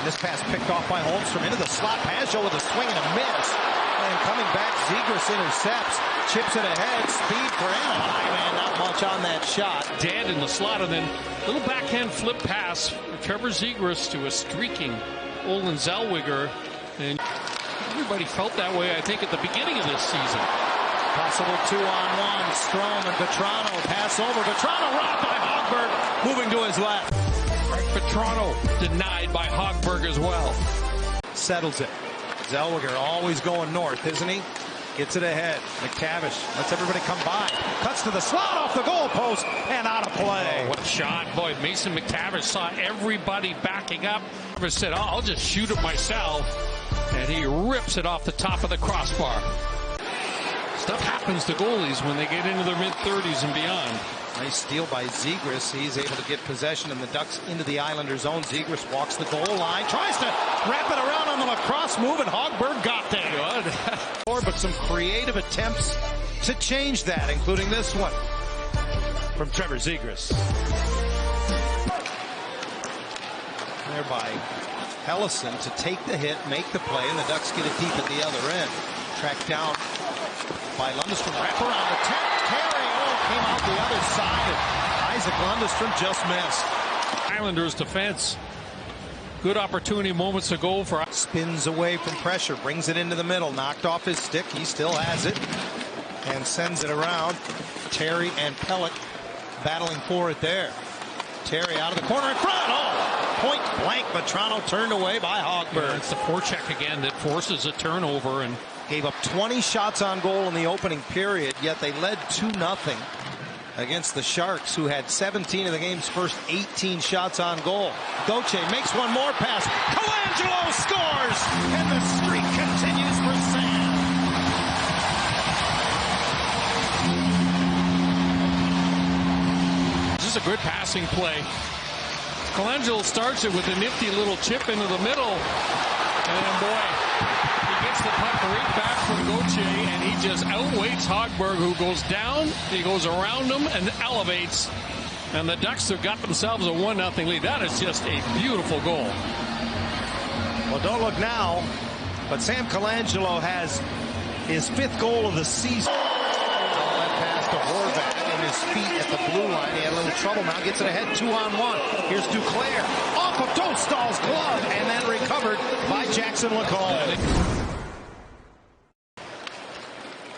And this pass picked off by Holmstrom into the slot. Pageau with a swing and a miss. And coming back, Zegras intercepts, chips it ahead, speed for Anaheim, and not much on that shot. Dead in the slot, and then little backhand flip pass for Trevor Zegras to a streaking Olen Zellweger. And everybody felt that way, I think, at the beginning of this season. Possible 2-on-1. Strome and Vetrano pass over. Vetrano robbed by Hogberg, moving to his left. Vetrano denied by Hogberg as well. Settles it. Zellweger always going north, isn't he? Gets it ahead. McTavish lets everybody come by. Cuts to the slot off the goalpost and out of play. Oh, what a shot. Boy, Mason McTavish saw everybody backing up. He said, oh, I'll just shoot it myself. And he rips it off the top of the crossbar. Stuff happens to goalies when they get into their mid-30s and beyond. Nice steal by Zegras. He's able to get possession, and the Ducks into the Islanders' zone. Zegras walks the goal line, tries to wrap it around on the lacrosse move, and Hogberg got there. Good. But some creative attempts to change that, including this one from Trevor Zegras. There by Helleson to take the hit, make the play, and the Ducks get it deep at the other end. Tracked down by Lundestrom. Wrap around the tent. Terry came out the other side. Isaac Lundestrom just missed. Islanders defense. Good opportunity moments ago for. Spins away from pressure, brings it into the middle, knocked off his stick. He still has it and sends it around. Terry and Pelech battling for it there. Terry out of the corner in front. Oh, point blank. Vetrano turned away by Hogberg. Yeah, it's the forecheck again that forces a turnover and gave up 20 shots on goal in the opening period, yet they led 2-0 against the Sharks, who had 17 of the game's first 18 shots on goal. Gauthier makes one more pass. Colangelo scores, and the streak continues for Sam. This is a good passing play. Colangelo starts it with a nifty little chip into the middle, and boy, he gets the puck right back from Gauthier, and he just outweights Hogberg, who goes down, he goes around him and elevates, and the Ducks have got themselves a 1-0 lead. That is just a beautiful goal. Well, don't look now, but Sam Colangelo has his 5th goal of the season. That pass to Horvat in his feet at the blue line. He had a little trouble, now gets it ahead 2-on-1. Here's Duclair off of Dostal's glove and then recovered by Jackson Lacombe.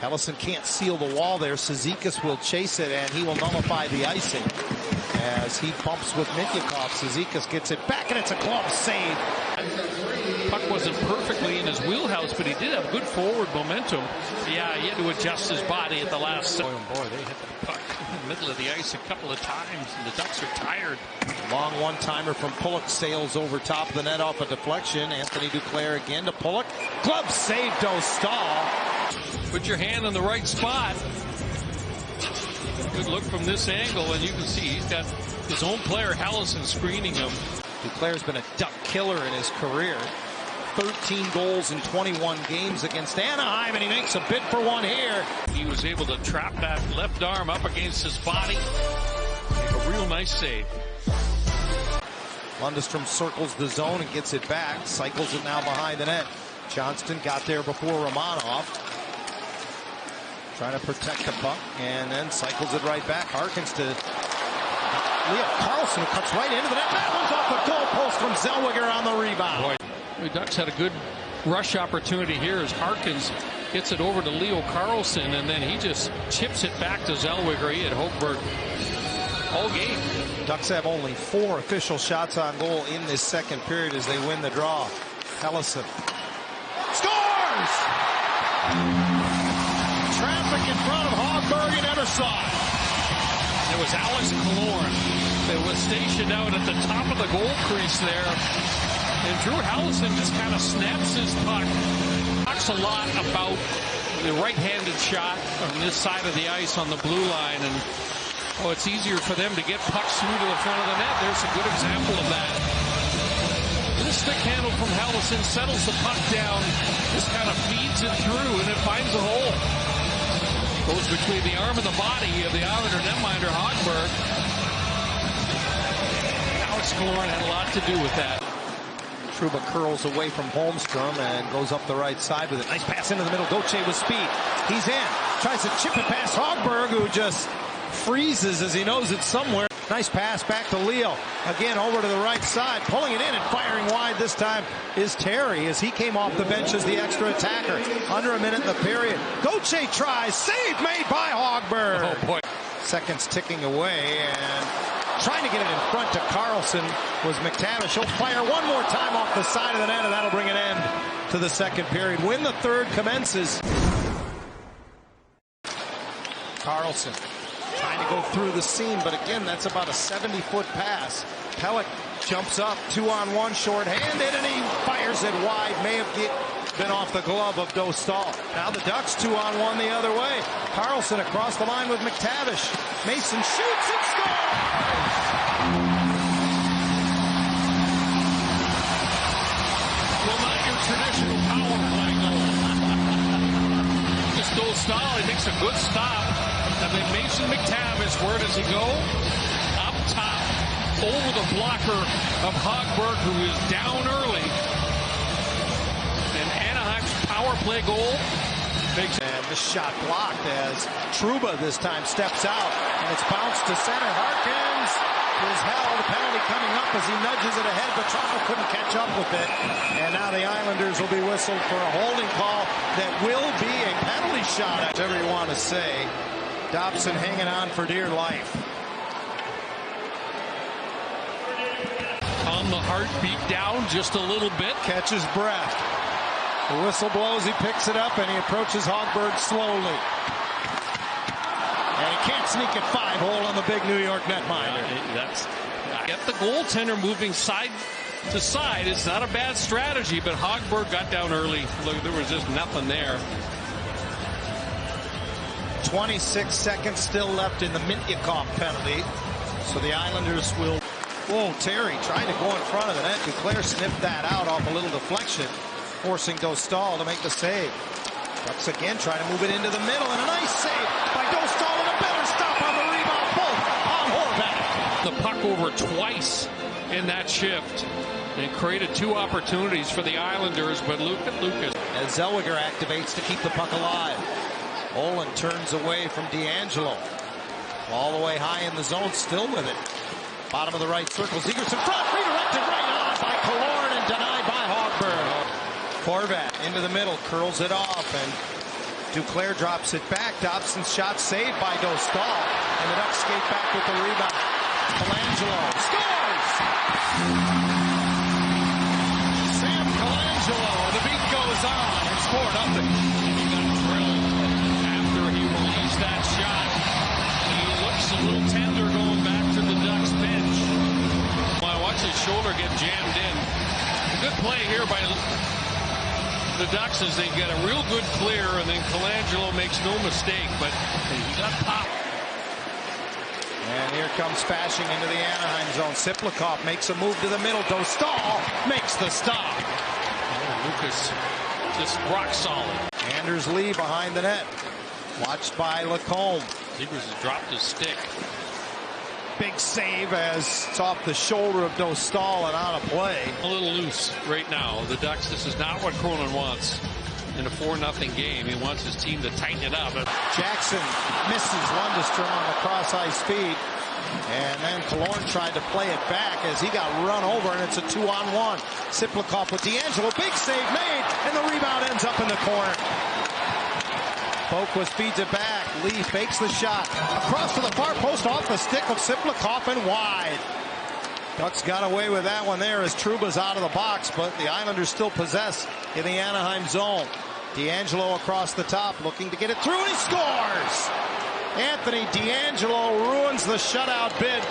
Helleson can't seal the wall there. Cizikas will chase it, and he will nullify the icing as he bumps with Mityukov. Cizikas gets it back, and it's a glove save. Puck wasn't perfectly in his wheelhouse, but he did have good forward momentum. Yeah, he had to adjust his body at the last second. Boy, they hit the puck in the middle of the ice a couple of times, and the Ducks are tired. Long one-timer from Pulock sails over top of the net off a deflection. Anthony Duclair again to Pulock. Glove save, Dostal. Put your hand in the right spot. Good look from this angle, and you can see he's got his own player, Helleson, screening him. Duclair's been a Duck killer in his career. 13 goals in 21 games against Anaheim, and he makes a bid for one here. He was able to trap that left arm up against his body. Make a real nice save. Lundestrom circles the zone and gets it back. Cycles it now behind the net. Johnston got there before Romanov. Trying to protect the puck, and then cycles it right back. Harkins to Leo Carlson, who cuts right into the net. That one's off the goalpost from Zellweger on the rebound. Boy, the Ducks had a good rush opportunity here as Harkins gets it over to Leo Carlson, and then he just chips it back to Zellweger. He had Hogberg all game. Ducks have only 4 official shots on goal in this second period as they win the draw. Helleson scores! Traffic in front of Hogberg, you never saw it. It was Alex Killorn that was stationed out at the top of the goal crease there. And Drew Helleson just kind of snaps his puck. Talks a lot about the right-handed shot on this side of the ice on the blue line. And, oh, it's easier for them to get pucks through to the front of the net. There's a good example of that. Little stick handle from Helleson settles the puck down. Just kind of feeds it through, and it finds a hole. Goes between the arm and the body of the Islander netminder Hogberg. Alex Killorn had a lot to do with that. Trouba curls away from Holmstrom and goes up the right side with it. Nice pass into the middle. Gauthier with speed. He's in. Tries to chip it past Hogberg, who just freezes as he knows it's somewhere. Nice pass back to Leo. Again, over to the right side. Pulling it in and firing wide this time is Terry as he came off the bench as the extra attacker. Under a minute in the period. Gauthier tries. Save made by Hogberg. Oh, boy. Seconds ticking away and trying to get it in front to Carlson was McTavish. He'll fire one more time off the side of the net, and that'll bring an end to the second period. When the third commences. Carlson trying to go through the seam, but again, that's about a 70-foot pass. Pelech jumps up, 2-on-1, short-handed, and he fires it wide. May have been off the glove of Dostal. Now the Ducks 2-on-1 the other way. Carlson across the line with McTavish. Mason shoots and scores! Well, not your traditional power play goal. Just Dostal, he makes a good stop. And then Mason McTavish, where does he go? Up top, over the blocker of Hogberg, who is down early. And Anaheim's power play goal makes. And the shot blocked as Trouba this time steps out, and it's bounced to center. Harkins is held. Penalty coming up as he nudges it ahead, but Toronto couldn't catch up with it. And now the Islanders will be whistled for a holding call that will be a penalty shot. Whatever you want to say. Dobson hanging on for dear life. On the heartbeat down just a little bit. Catches breath. The whistle blows, he picks it up, and he approaches Hogberg slowly. And he can't sneak it 5-hole on the big New York netminder. Get the goaltender moving side to side. It's not a bad strategy, but Hogberg got down early. Look, there was just nothing there. 26 seconds still left in the Mintyukov penalty. So the Islanders will... Whoa, Terry trying to go in front of the net. Duclair sniffed that out off a little deflection, forcing Dostal to make the save. Ducks again trying to move it into the middle, and a nice save by Dostal, and a better stop on the rebound. Both on Horvat. The puck over twice in that shift and created two opportunities for the Islanders, but Lucas. As Zellweger activates to keep the puck alive. Olin turns away from DeAngelo. All the way high in the zone, still with it. Bottom of the right circle, Zegras in front, redirected right on by Killorn and denied by Hogberg. Horvat into the middle, curls it off, and Duclair drops it back. Dobson's shot saved by Dostal, and the Ducks skate back with the rebound. Colangelo scores! Sam Colangelo, the beat goes on. It's 4-0. That shot. He looks a little tender going back to the Ducks bench. Well, watch his shoulder get jammed in. A good play here by the Ducks as they get a real good clear, and then Colangelo makes no mistake, but he got popped. And here comes Fasching into the Anaheim zone. Siplikov makes a move to the middle. Dostal makes the stop. Lucas just rock solid. Anders Lee behind the net. Watched by Lacombe. Zegras has dropped his stick. Big save as it's off the shoulder of Dostal and out of play. A little loose right now. The Ducks, this is not what Cronin wants in a 4-0 game. He wants his team to tighten it up. Jackson misses Lundestrom on the cross-ice feed. And then Killorn tried to play it back as he got run over, and it's a 2-on-1. Siplikov with DeAngelo. Big save made, and the rebound ends up in the corner. Boquist feeds it back. Lee fakes the shot. Across to the far post off the stick of Siplikov and wide. Ducks got away with that one there as Trouba's out of the box, but the Islanders still possess in the Anaheim zone. DeAngelo across the top looking to get it through, and he scores! Anthony DeAngelo ruins the shutout bid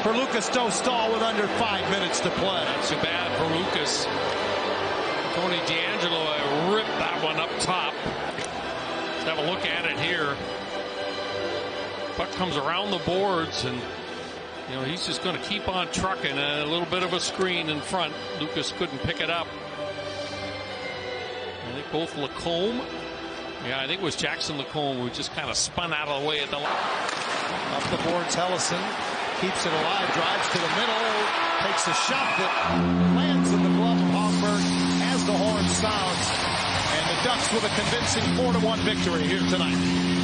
for Lucas Dostal with under 5 minutes to play. Not too bad for Lucas. Tony DeAngelo ripped that one up top. Let's have a look at it here. Puck comes around the boards, and you know he's just going to keep on trucking. A little bit of a screen in front. Lucas couldn't pick it up. I think both Lacombe. Yeah, I think it was Jackson Lacombe who just kind of spun out of the way at the line. Up the boards, Hellison keeps it alive, drives to the middle, takes a shot that lands in the glove of Hogberg. sounds. And the Ducks with a convincing 4-1 victory here tonight.